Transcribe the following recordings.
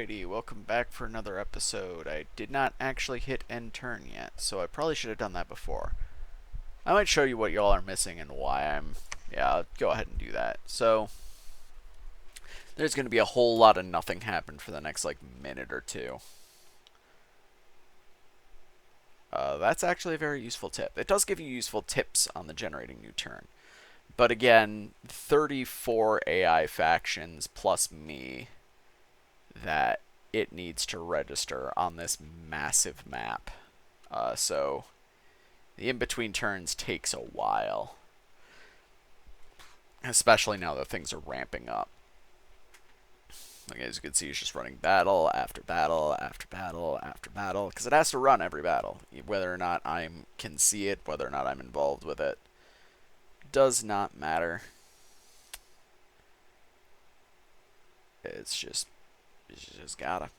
Alrighty, welcome back for another episode. I did not actually hit end turn yet, so I probably should have done that before. I might show you what y'all are missing and why I'm... Yeah, I'll go ahead and do that. So, there's going to be a whole lot of nothing happen for the next, minute or two. That's actually a very useful tip. It does give you useful tips on the generating new turn. But again, 34 AI factions plus me that it needs to register on this massive map. So the in-between turns takes a while. Especially now that things are ramping up. As you can see, it's just running battle after battle after battle after battle. Because it has to run every battle. Whether or not I can see it, whether or not I'm involved with it, does not matter. It's just gotta.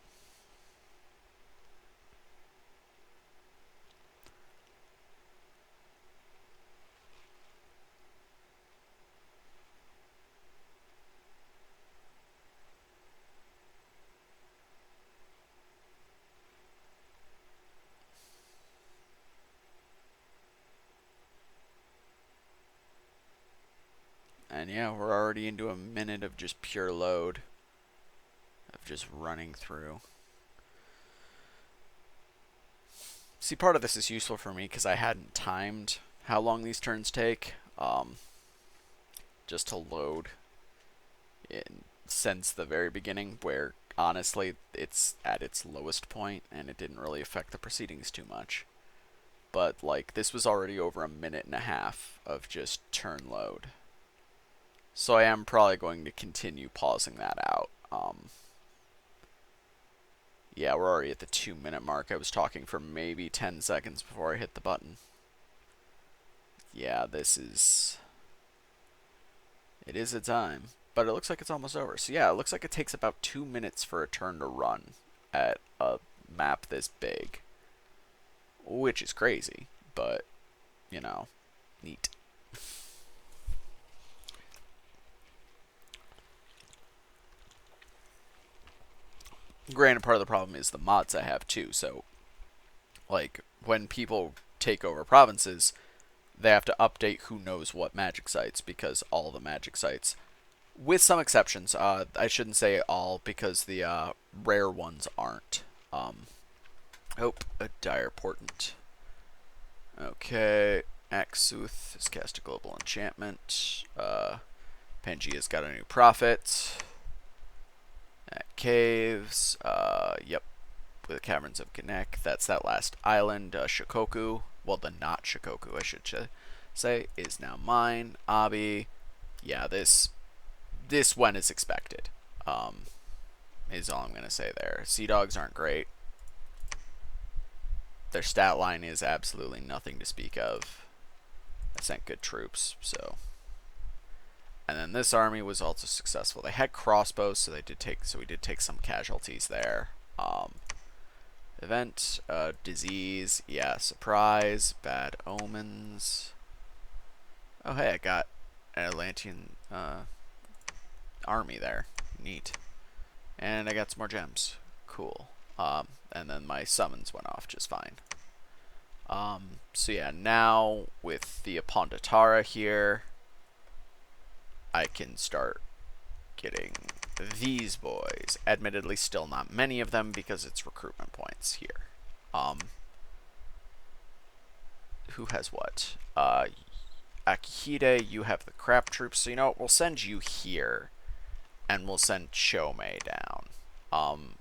And yeah, we're already into a minute of just pure load. Of just running through. See, part of this is useful for me because I hadn't timed how long these turns take. Just to load since the very beginning, where honestly it's at its lowest point and it didn't really affect the proceedings too much. But this was already over a minute and a half of just turn load. So I am probably going to continue pausing that out. Yeah, we're already at the 2-minute mark. I was talking for maybe 10 seconds before I hit the button. Yeah, it is a time. But it looks like it's almost over. So yeah, it looks like it takes about 2 minutes for a turn to run at a map this big. Which is crazy, but, neat. Granted, part of the problem is the mods I have too, so, when people take over provinces, they have to update who knows what magic sites, because all the magic sites, with some exceptions, I shouldn't say all, because the rare ones aren't. A dire portent. Okay, Axuth has cast a global enchantment. Pangea's got a new prophet. At Caves, yep, with the Caverns of Ganek. That's that last island. Shikoku, well, the not Shikoku, I should say, is now mine. Abi, yeah, this went as expected, is all I'm going to say there. Sea Dogs aren't great. Their stat line is absolutely nothing to speak of. I sent good troops, so... And then this army was also successful. They had crossbows, so we did take some casualties there. Event, disease, yeah, surprise, bad omens. Oh hey, I got an Atlantean army there. Neat. And I got some more gems. Cool. And then my summons went off just fine. So yeah, now with the Apondatara here, I can start getting these boys. Admittedly, still not many of them because it's recruitment points here. Who has what? Akihide, you have the crap troops. So you know what? We'll send you here, and we'll send Chome down.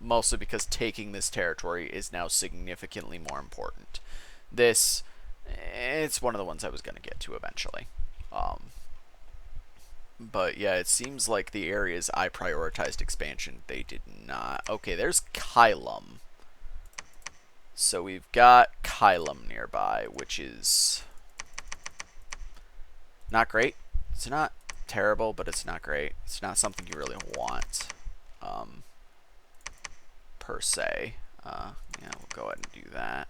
Mostly because taking this territory is now significantly more important. It's one of the ones I was going to get to eventually. But yeah, it seems like the areas I prioritized expansion, they did not. Okay, there's Kylum. So we've got Kylum nearby, which is not great. It's not terrible, but it's not great. It's not something you really want, per se. Yeah, we'll go ahead and do that.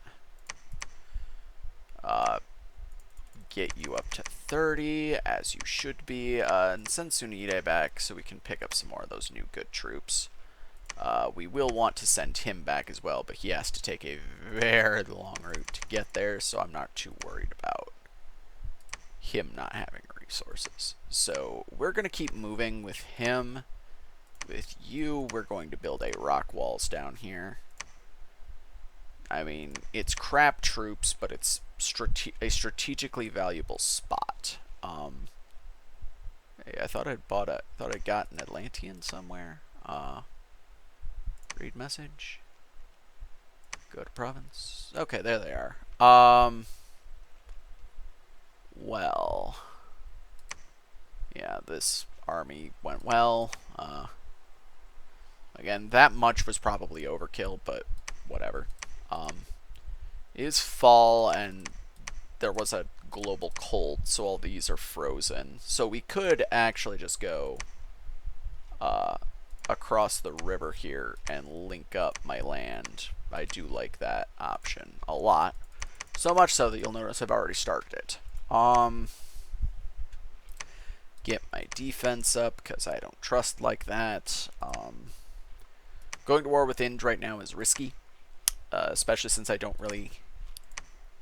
Get you up to 30, as you should be, and send Sunide back so we can pick up some more of those new good troops. We will want to send him back as well, but he has to take a very long route to get there, so I'm not too worried about him not having resources. So we're going to keep moving with him. With you, we're going to build a rock walls down here. I mean, it's crap troops, but it's a strategically valuable spot. Hey, I thought I'd got an Atlantean somewhere. Read message. Go to province. Okay, there they are. Well, yeah, this army went well. Again, that much was probably overkill, but whatever. It is fall, and there was a global cold, so all these are frozen. So we could actually just go across the river here and link up my land. I do like that option a lot. So much so that you'll notice I've already started it. Get my defense up, because I don't trust like that. Going to war with Ind right now is risky. Especially since I don't really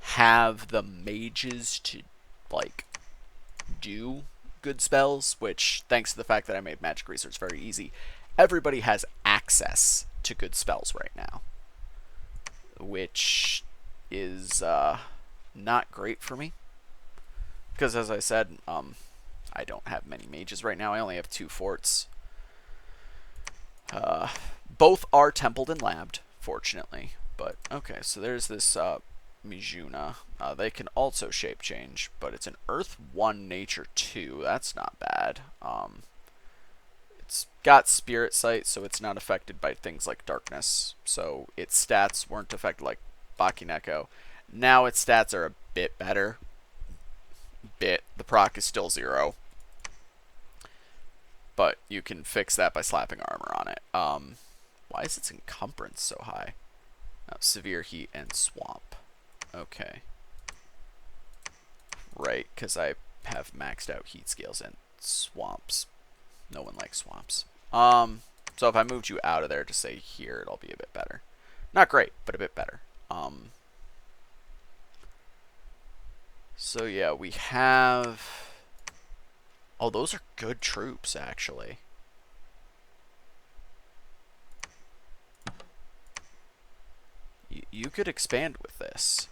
have the mages to, like, do good spells, which, thanks to the fact that I made magic research very easy, everybody has access to good spells right now, which is not great for me, because as I said, I don't have many mages right now. I only have 2 forts. Both are templed and labbed, fortunately. But, okay, so there's this Mijuna. They can also shape change, but it's an Earth 1, Nature 2. That's not bad. It's got Spirit Sight, so it's not affected by things like darkness. So its stats weren't affected like Bakineko. Now its stats are a bit better. The proc is still 0. But you can fix that by slapping armor on it. Why is its encumbrance so high? Oh, severe heat and swamp. Okay. Right, because I have maxed out heat scales and swamps. No one likes swamps. So if I moved you out of there to say here, it'll be a bit better. Not great, but a bit better. So yeah, we have... Oh, those are good troops, actually. You could expand with this.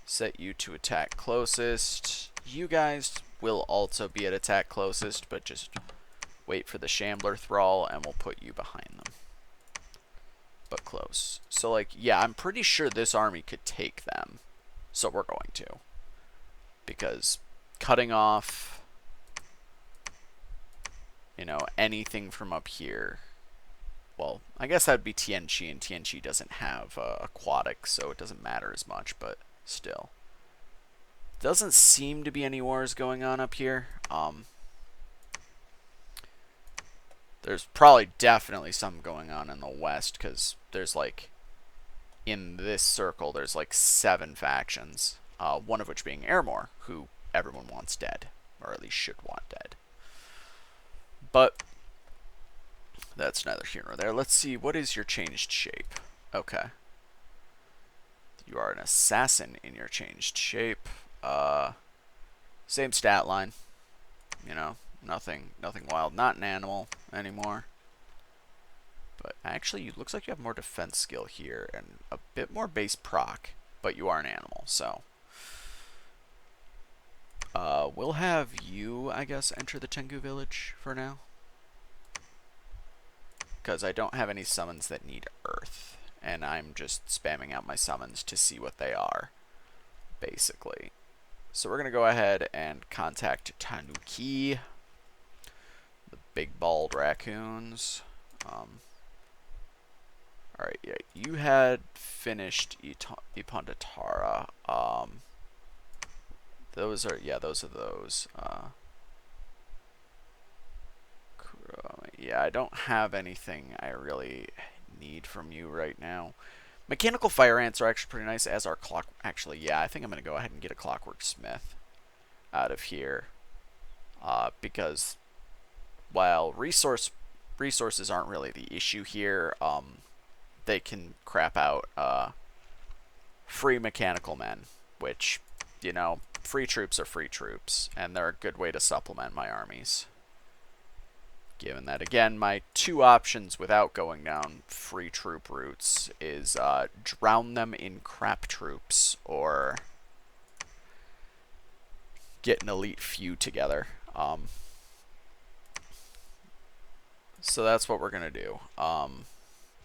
Set you to attack closest. You guys will also be at attack closest, but just wait for the Shambler Thrall, and we'll put you behind them. But close. So, like, yeah, I'm pretty sure this army could take them. So we're going to. Because cutting off, you know, anything from up here... Well, I guess that would be Tianchi, and Tianchi doesn't have aquatic, so it doesn't matter as much, but still. Doesn't seem to be any wars going on up here. There's probably definitely some going on in the west, because there's like, in this circle, there's like 7 factions. One of which being Airmore, who everyone wants dead, or at least should want dead. But that's neither here nor there. Let's see, what is your changed shape? Okay. You are an assassin in your changed shape. Same stat line. You know, nothing wild. Not an animal anymore. But actually, it looks like you have more defense skill here and a bit more base proc. But you are an animal, so. We'll have you, I guess, enter the Tengu village for now. Because I don't have any summons that need earth. And I'm just spamming out my summons to see what they are, basically. So we're going to go ahead and contact Tanuki, the big bald raccoons. Alright, yeah, you had finished Ipandatara. Those are those. Yeah, I don't have anything I really need from you right now. Mechanical fire ants are actually pretty nice, as are clock. Actually, yeah, I think I'm going to go ahead and get a clockwork smith out of here. Because while resource resources aren't really the issue here. They can crap out free mechanical men, which, you know, free troops are free troops, and they're a good way to supplement my armies. Given that, again, my two options without going down free troop routes is drown them in crap troops or get an elite few together. So that's what we're going to do. And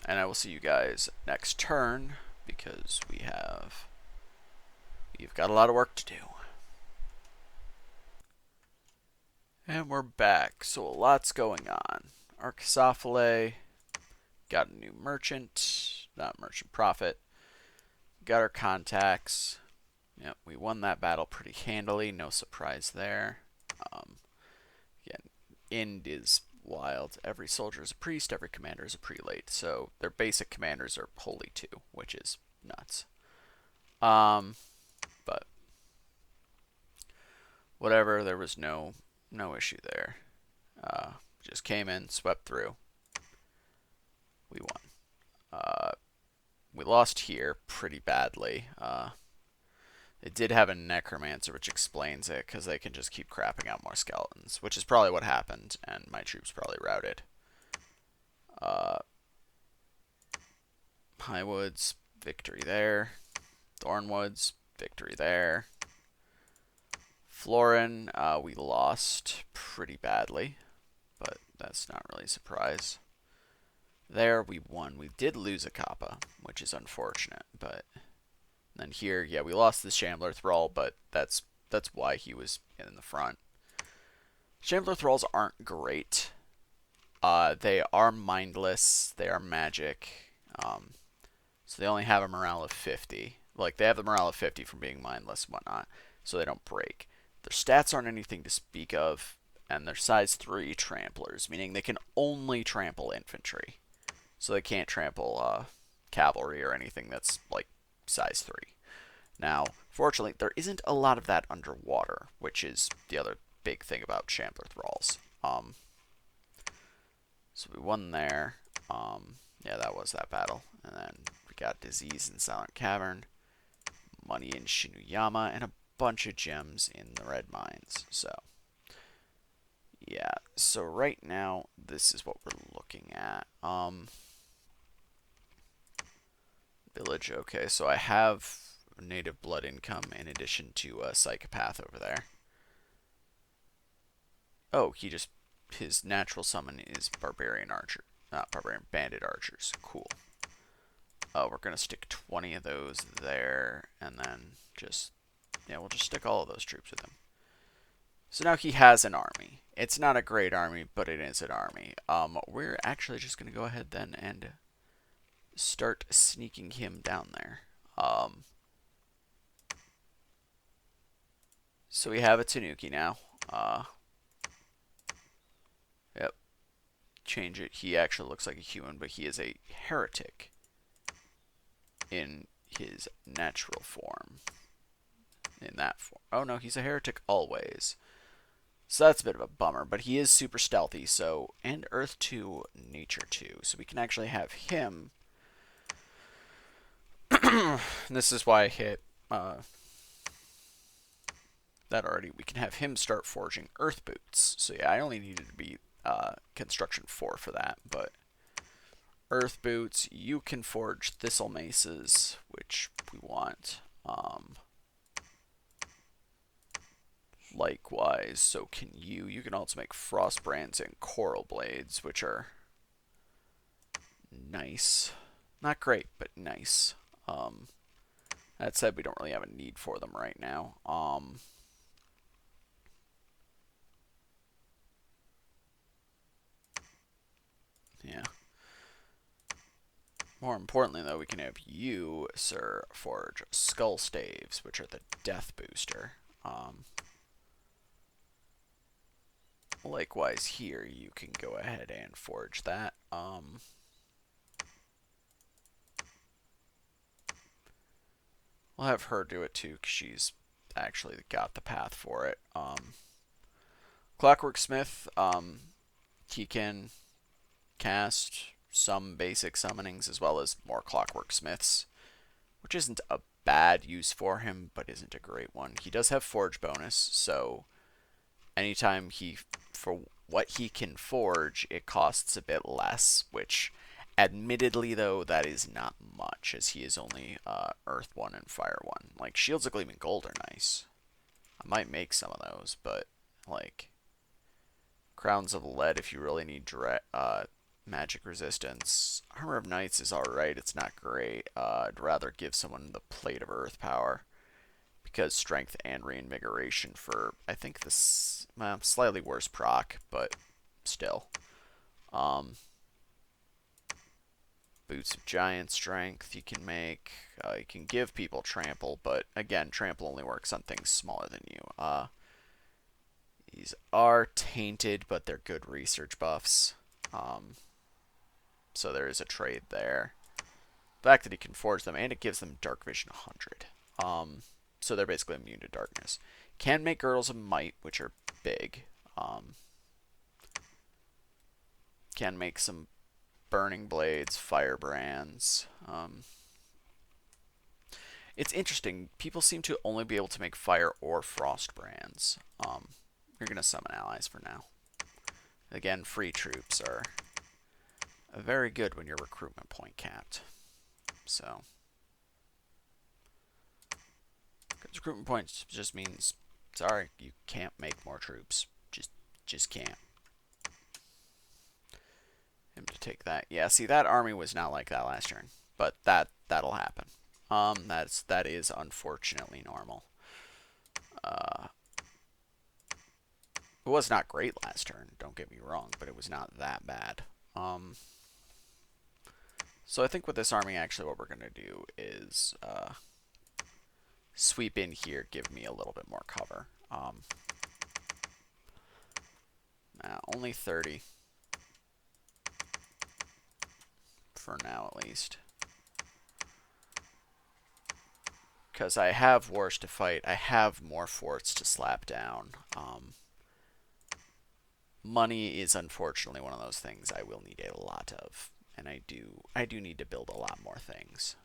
I will see you guys next turn, because we've got a lot of work to do. And we're back. So a lot's going on. Archosophile, got a new merchant, not merchant prophet. Got our contacts. Yep, we won that battle pretty handily. No surprise there. Again, Ind is wild. Every soldier is a priest, every commander is a prelate. So their basic commanders are holy too, which is nuts. But whatever, there was no issue there. Just came in, swept through. We won. We lost here pretty badly. It did have a necromancer, which explains it, because they can just keep crapping out more skeletons, which is probably what happened, and my troops probably routed. Highwoods, victory there. Thornwoods, victory there. Florin, we lost pretty badly, but that's not really a surprise. There, we won. We did lose a Kappa, which is unfortunate, but then here, yeah, we lost the Shambler Thrall, but that's why he was in the front. Shambler Thralls aren't great. They are mindless. They are magic. So they only have a morale of 50. Like, they have the morale of 50 from being mindless and whatnot, so they don't break. Their stats aren't anything to speak of, and they're size 3 tramplers, meaning they can only trample infantry. So they can't trample cavalry or anything that's, like, size 3. Now, fortunately, there isn't a lot of that underwater, which is the other big thing about Shambler Thralls. So we won there. Yeah, that was that battle. And then we got Disease in Silent Cavern, money in Shinuyama, and a bunch of gems in the Red Mines. So, yeah. So right now, this is what we're looking at. Village, okay, so I have native blood income in addition to a psychopath over there. Oh, his natural summon is barbarian archer, not barbarian, bandit archers. Cool. Oh, we're gonna stick 20 of those there, and then yeah, we'll just stick all of those troops with him. So now he has an army. It's not a great army, but it is an army. We're actually just gonna go ahead then and start sneaking him down there. So we have a Tanuki now. Yep. Change it. He actually looks like a human, but he is a heretic in his natural form. In that form. Oh no, he's a heretic always. So that's a bit of a bummer, but he is super stealthy, so, and Earth 2, Nature 2. So we can actually have him. This is why I hit that already. We can have him start forging Earth Boots. So yeah, I only needed to be Construction 4 for that, but Earth Boots, you can forge Thistle Maces, which we want. Likewise, so can you. You can also make Frost Brands and Coral Blades, which are nice. Not great, but nice. That said, we don't really have a need for them right now. Yeah. More importantly, though, we can have you, sir, forge Skull Staves, which are the Death Booster. Likewise, here, you can go ahead and forge that. We'll have her do it too, because she's actually got the path for it. Clockwork Smith, he can cast some basic summonings as well as more Clockwork Smiths, which isn't a bad use for him, but isn't a great one. He does have Forge bonus, so anytime for what he can forge, it costs a bit less, which admittedly, though, that is not much, as he is only Earth 1 and Fire 1. Like, Shields of Gleaming Gold are nice. I might make some of those, but, like, Crowns of Lead if you really need magic resistance. Armor of Knights is alright, it's not great. I'd rather give someone the Plate of Earth power, because strength and reinvigoration for, I think, this slightly worse proc, but still. Boots of Giant Strength you can make. You can give people Trample, but again, Trample only works on things smaller than you. These are tainted, but they're good research buffs. So there is a trade there. The fact that he can forge them, and it gives them Dark Vision 100. So they're basically immune to darkness. Can make Girdles of Might, which are big. Can make some Burning Blades, Firebrands. It's interesting. People seem to only be able to make Fire or Frost Brands. You're going to summon allies for now. Again, free troops are very good when your recruitment point capped. So, because recruitment points just means, sorry, you can't make more troops. Just can't. Him to take that. Yeah, see, that army was not like that last turn, but that'll happen. That is unfortunately normal. It was not great last turn, don't get me wrong, but it was not that bad. So I think with this army, actually, what we're going to do is sweep in here, give me a little bit more cover. Only 30. For now, at least. Because I have wars to fight. I have more forts to slap down. Money is unfortunately one of those things I will need a lot of. And I do need to build a lot more things.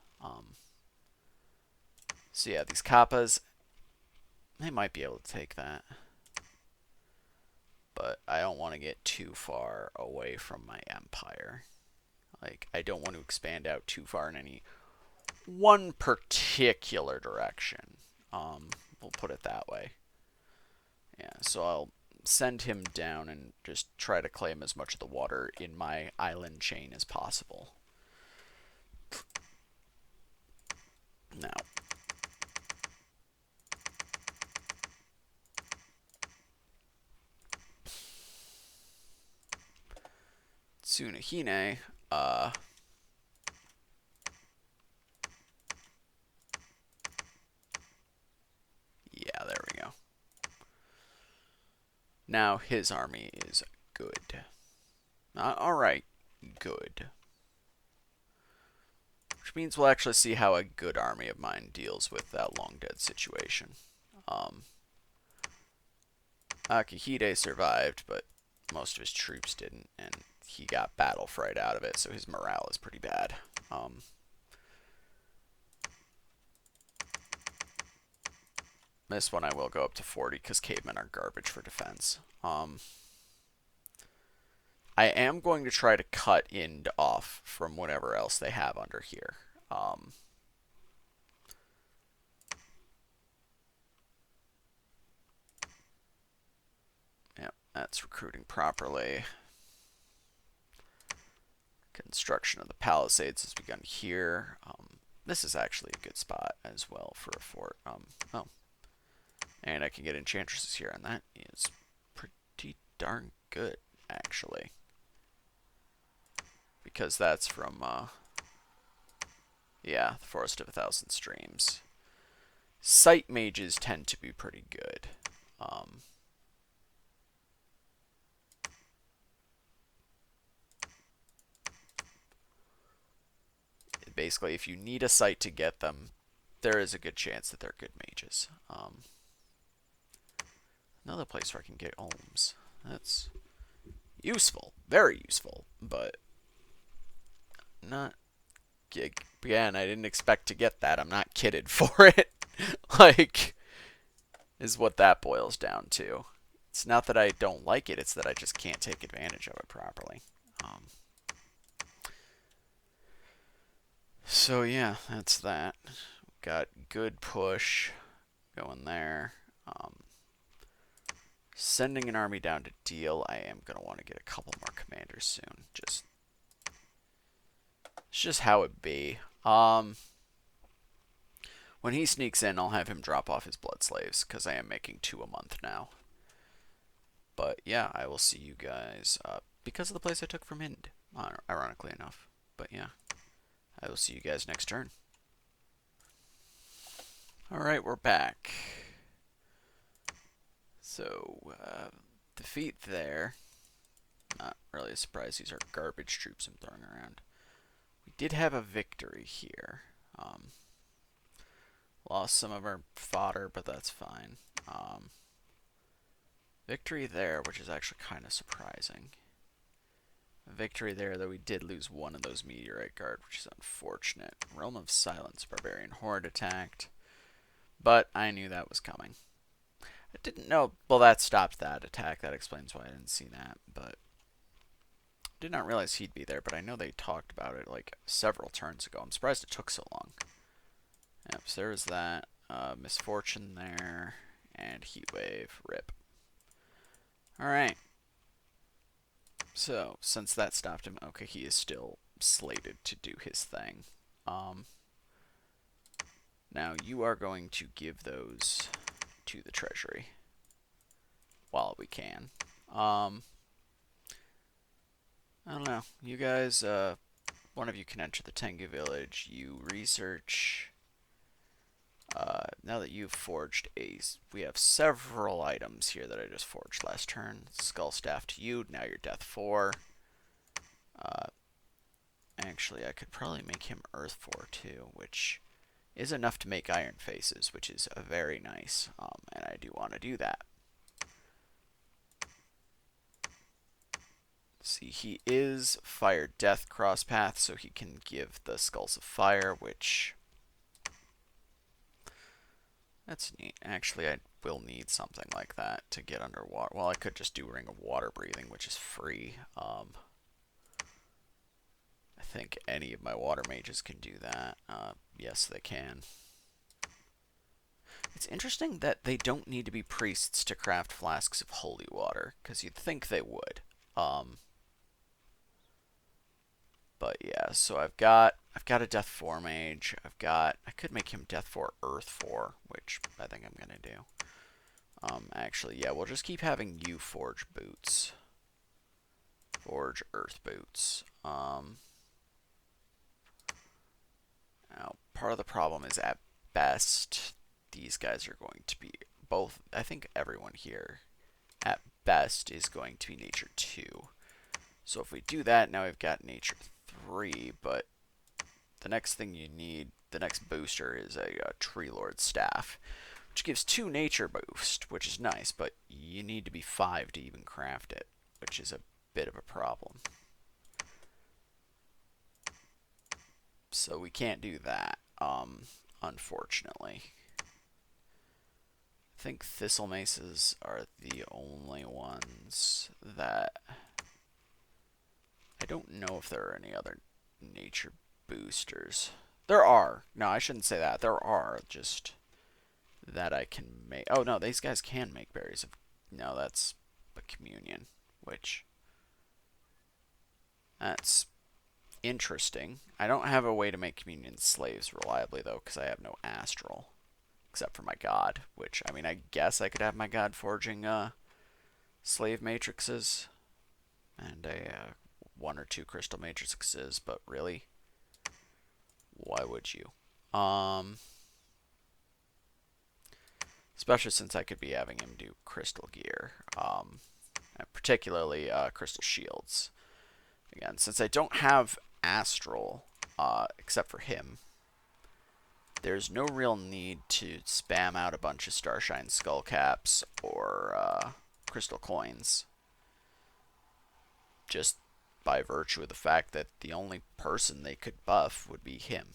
So yeah, these Kappas, they might be able to take that. But I don't want to get too far away from my empire. Like, I don't want to expand out too far in any one particular direction. We'll put it that way. Yeah, so I'll send him down and just try to claim as much of the water in my island chain as possible. Now, Tsunehine, yeah, there we go. Now his army is good. Alright, good. Which means we'll actually see how a good army of mine deals with that long dead situation. Akihide survived, but most of his troops didn't, and he got battle fright out of it, so his morale is pretty bad. This one I will go up to 40 because cavemen are garbage for defense. I am going to try to cut in off from whatever else they have under here. Yep, that's recruiting properly. Construction of the palisades has begun here. This is actually a good spot as well for a fort. Oh. And I can get enchantresses here, and that is pretty darn good, actually. Because that's from, yeah, the Forest of 1,000 Streams. Sight mages tend to be pretty good. Basically, if you need a sight to get them, there is a good chance that they're good mages. Another place where I can get Olms. That's Useful. Very useful. But not... Again, I didn't expect to get that. I'm not kitted for it. Like, is what that boils down to. It's not that I don't like it, it's that I just can't take advantage of it properly. So yeah, that's that. Got good push going there. Sending an army down to deal. I am going to want to get a couple more commanders soon. It's just how it be. When he sneaks in, I'll have him drop off his blood slaves, because I am making 2 a month now. But yeah, I will see you guys, because of the place I took from Hind, ironically enough. But yeah, I will see you guys next turn. Alright, we're back. So, defeat there. Not really a surprise. These are garbage troops I'm throwing around. We did have a victory here. Lost some of our fodder, but that's fine. Victory there, which is actually kind of surprising. A victory there, though we did lose one of those meteorite guard, which is unfortunate. Realm of Silence, Barbarian Horde attacked. But I knew that was coming. I didn't know... Well, that stopped that attack. That explains why I didn't see that. But did not realize he'd be there. But I know they talked about it like several turns ago. I'm surprised it took so long. Yep, so there's that. Misfortune there. And Heatwave. Rip. Alright. So, since that stopped him... Okay, he is still slated to do his thing. Now, you are going to give those to the treasury while we can. I don't know. You guys, one of you can enter the Tengu village. You research. Now that you've forged we have several items here that I just forged last turn. Skull Staff to you. Now you're Death 4. Actually, I could probably make him Earth 4 too, which is enough to make Iron Faces, which is very nice, and I do want to do that. See, he is Fire Death Crosspath, so he can give the Skulls of Fire, which... That's neat. Actually, I will need something like that to get underwater. Well, I could just do Ring of Water Breathing, which is free. I think any of my water mages can do that. Yes, they can. It's interesting that they don't need to be priests to craft flasks of holy water, because you'd think they would. But yeah, so I've got a Death 4 mage. I could make him Death 4 Earth 4, which I think I'm gonna do. Actually, yeah, we'll just keep having you forge boots. Forge Earth boots. Now, part of the problem is at best, these guys are going to be both, I think everyone here at best is going to be Nature 2. So if we do that, now we've got Nature 3, but the next thing you need, the next booster is a Tree Lord Staff, which gives 2 Nature boost, which is nice, but you need to be 5 to even craft it, which is a bit of a problem. So we can't do that, unfortunately. I think Thistle Maces are the only ones that... I don't know if there are any other nature boosters. There are. No, I shouldn't say that. There are, just that I can make... Oh, no, these guys can make berries of... No, that's a communion, which... That's interesting. I don't have a way to make communion slaves reliably, though, because I have no astral. Except for my god, which, I mean, I guess I could have my god forging slave matrices. And a 1 or 2 crystal matrices, but really, why would you? Especially since I could be having him do crystal gear, particularly crystal shields. Again, since I don't have astral, except for him, there's no real need to spam out a bunch of Starshine Skull Caps or crystal coins. just by virtue of the fact that the only person they could buff would be him.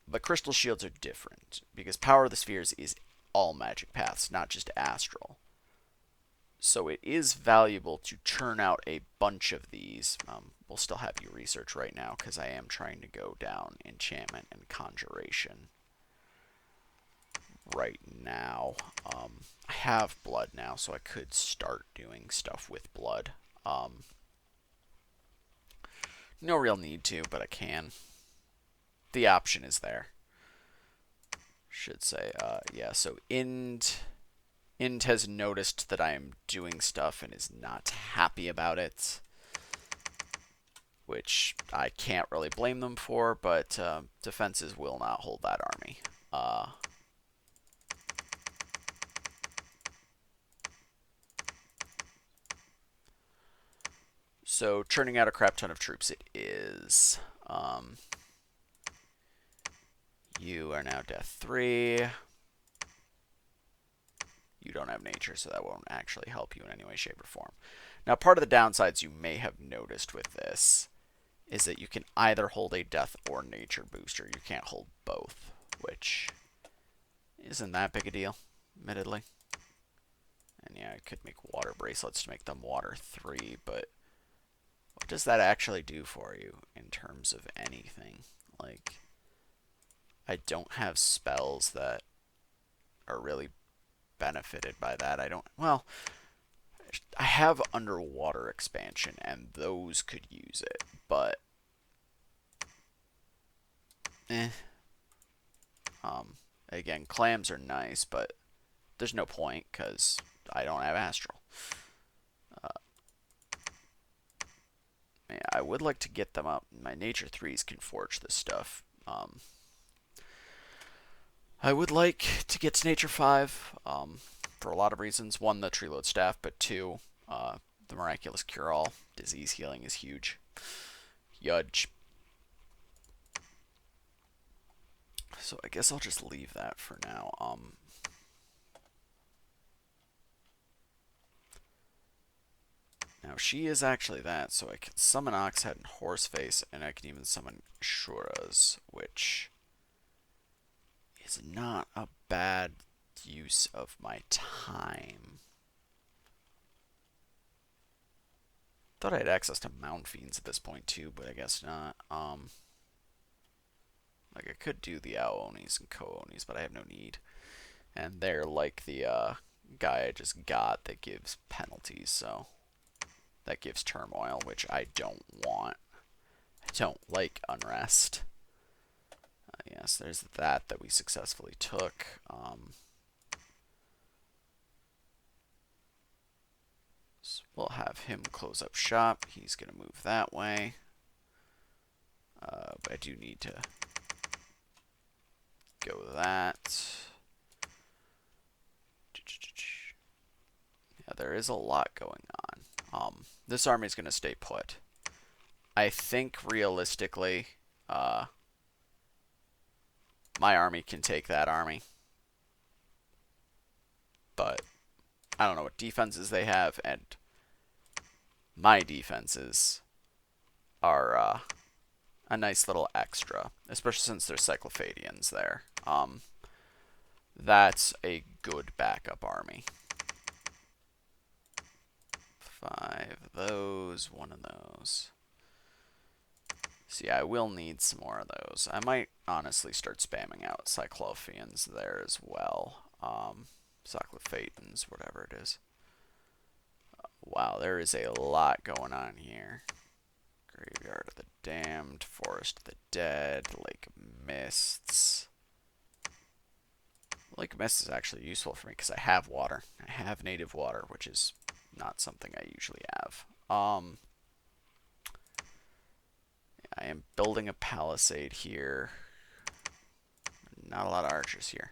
But crystal shields are different, because Power of the Spheres is all magic paths, not just astral. So it is valuable to churn out a bunch of these. We'll still have you research right now, because I am trying to go down enchantment and conjuration right now. I have blood now, so I could start doing stuff with blood. No real need to, but I can. The option is there. Should say, yeah, so Ind has noticed that I am doing stuff and is not happy about it, which I can't really blame them for, but defenses will not hold that army. So churning out a crap ton of troops it is. You are now death 3. You don't have nature, so that won't actually help you in any way, shape, or form. Now, part of the downsides you may have noticed with this is that you can either hold a death or nature booster. You can't hold both, which isn't that big a deal, admittedly. And yeah, I could make water bracelets to make them water 3, but what does that actually do for you in terms of anything? Like, I don't have spells that are really benefited by that. Well, I have underwater expansion, and those could use it, but again, clams are nice, but there's no point because I don't have astral. Yeah, I would like to get them up. My nature 3s can forge this stuff. I would like to get to nature 5 for a lot of reasons. One, the tree load staff, but 2, the miraculous cure-all. Disease healing is huge. Huge. So I guess I'll just leave that for now. Now she is actually that, so I can summon Oxhead and Horseface, and I can even summon Shuras, which is not a bad use of my time. Thought I had access to Mound Fiends at this point too, but I guess not. Like I could do the Aonis and Ko-Onis, but I have no need. And they're like the guy I just got that gives penalties, so that gives turmoil, which I don't want. I don't like unrest. Yes, there's that we successfully took. So we'll have him close up shop. He's going to move that way. But I do need to go with that. Yeah, there is a lot going on. This army is going to stay put. I think realistically, my army can take that army. But I don't know what defenses they have, and my defenses are a nice little extra, especially since there's Cyclophadians there. That's a good backup army. 5 of those, 1 of those. So yeah, I will need some more of those. I might honestly start spamming out Cyclophians there as well. Cyclophatans, whatever it is. Wow, there is a lot going on here. Graveyard of the Damned, Forest of the Dead, Lake of Mists. Lake of Mists is actually useful for me because I have water. I have native water, which is not something I usually have. I am building a palisade here. Not a lot of archers here.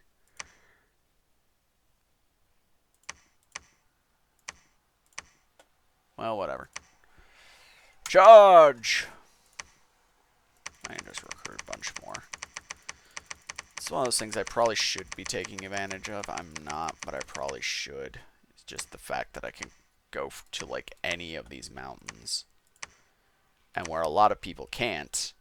Well, whatever. Charge! I can just recruit a bunch more. It's one of those things I probably should be taking advantage of. I'm not, but I probably should. It's just the fact that I can go to like any of these mountains, and where a lot of people can't,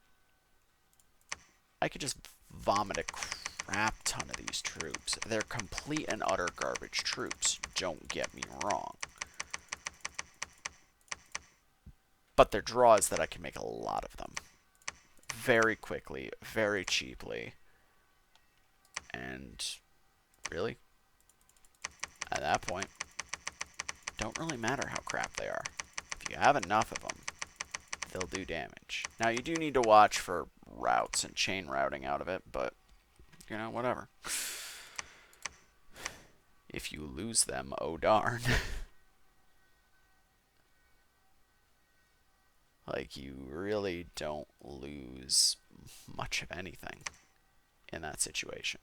I could just vomit a crap ton of these troops. They're complete and utter garbage troops, don't get me wrong. But their draw is that I can make a lot of them. Very quickly, very cheaply. And really, at that point, don't really matter how crap they are. If you have enough of them, they'll do damage. Now, you do need to watch for routes and chain routing out of it, but, you know, whatever. If you lose them, oh darn. Like, you really don't lose much of anything in that situation.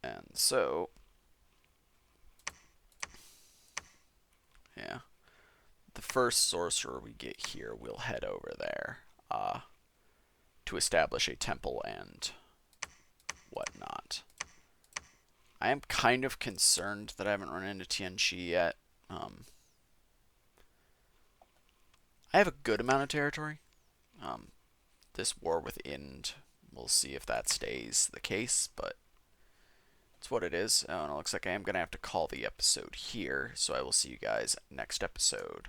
And so, yeah, the first sorcerer we get here, we'll head over there to establish a temple and whatnot. I am kind of concerned that I haven't run into Tianchi yet. I have a good amount of territory. This war with Ind, we'll see if that stays the case, but it's what it is. Oh, and it looks like I am going to have to call the episode here, so I will see you guys next episode,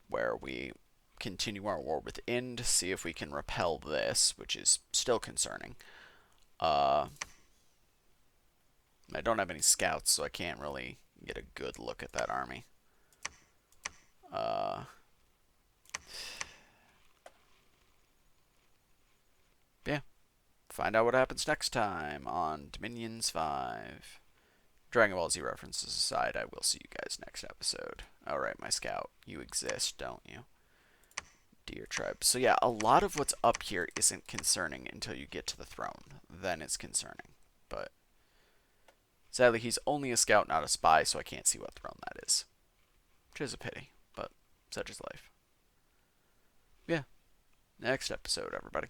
where we continue our war with Ind, see if we can repel this, which is still concerning. I don't have any scouts, so I can't really get a good look at that army. Yeah. Find out what happens next time on Dominions 5. Dragon Ball Z references aside, I will see you guys next episode. Alright, my scout. You exist, don't you? Deer tribe. So yeah, a lot of what's up here isn't concerning until you get to the throne. Then it's concerning. But sadly, he's only a scout, not a spy, so I can't see what throne that is. Which is a pity, but such is life. Yeah. Next episode, everybody.